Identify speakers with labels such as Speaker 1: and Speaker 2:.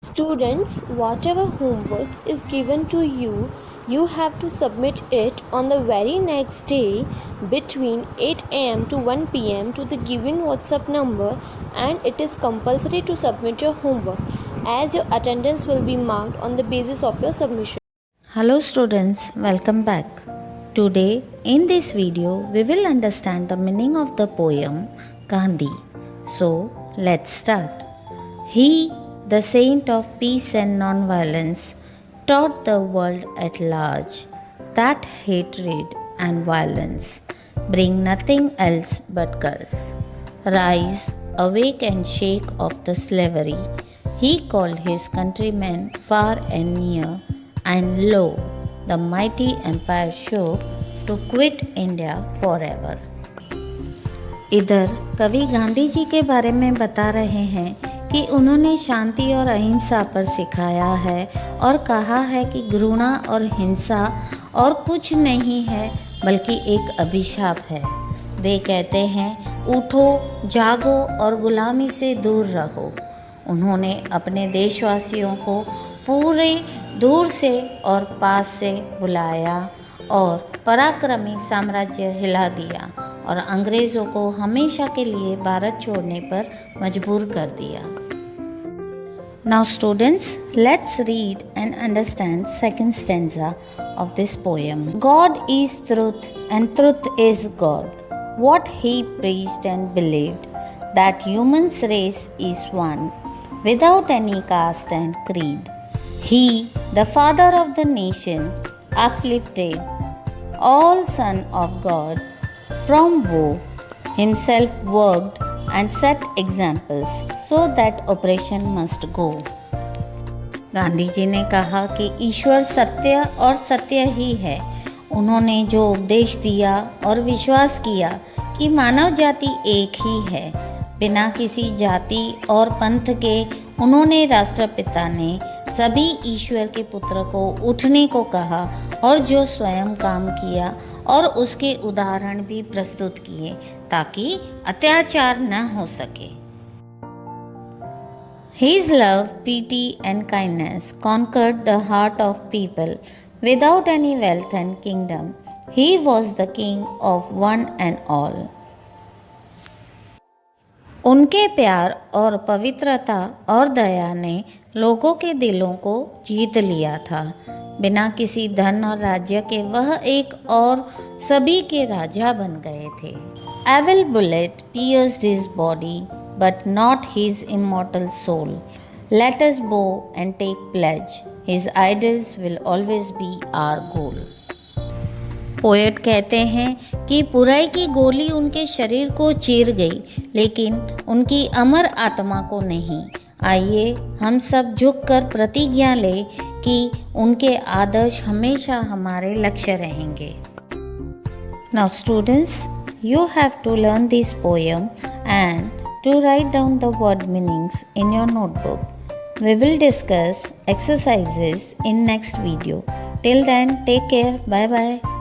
Speaker 1: Students, whatever homework is given to you, you have to submit it on the very next day between 8 am to 1 pm to the given WhatsApp number, and it is compulsory to submit your homework as your attendance will be marked on the basis of your submission.
Speaker 2: Hello students, welcome back. Today in this video we will understand the meaning of the poem Gandhi. So let's start. He, the saint of peace and non-violence, taught the world at large that hatred and violence bring nothing else but curse. Rise, awake and shake off the slavery. He called his countrymen far and near, and lo, the mighty empire shook to quit India forever. इधर कवि गांधी जी के बारे में बता रहे हैं कि उन्होंने शांति और अहिंसा पर सिखाया है और कहा है कि घृणा और हिंसा और कुछ नहीं है बल्कि एक अभिशाप है। वे कहते हैं उठो, जागो और गुलामी से दूर रहो। उन्होंने अपने देशवासियों को पूरे दूर से और पास से बुलाया और पराक्रमी साम्राज्य हिला दिया और अंग्रेज़ों को हमेशा के लिए भारत छोड़ने पर मजबूर कर दिया। Now students, let's read and understand second stanza of this poem. God is truth and truth is God. What he preached and believed, that human's race is one, without any caste and creed. He, the father of the nation, uplifted all son of God, from woe himself worked and set examples so that oppression must go. Gandhi ji ने कहा कि ईश्वर सत्य और सत्य ही है। उन्होंने जो उपदेश दिया और विश्वास किया कि मानव जाति एक ही है, बिना किसी जाति और पंथ के उन्होंने राष्ट्रपिता ने सभी ईश्वर के पुत्र को उठने को कहा और जो स्वयं काम किया और उसके उदाहरण भी प्रस्तुत किए ताकि अत्याचार न हो सके। His love, pity and kindness conquered the heart of people. Without any wealth and kingdom, he was the king of one and all. उनके प्यार और पवित्रता और दया ने लोगों के दिलों को जीत लिया था। बिना किसी धन और राज्य के वह एक और सभी के राजा बन गए थे। Evil bullet pierced his body, but not his immortal soul. Let us bow and take pledge. His ideals will always be our goal. Poet कहते हैं कि बुराई की गोली उनके शरीर को चीर गई, लेकिन उनकी अमर आत्मा को नहीं। आइए हम सब झुककर प्रतिज्ञा लें कि उनके आदर्श हमेशा हमारे लक्ष्य रहेंगे। Now students, you have to learn this poem and to write down the word meanings in your notebook. We will discuss exercises in next video. Till then, take care. Bye bye.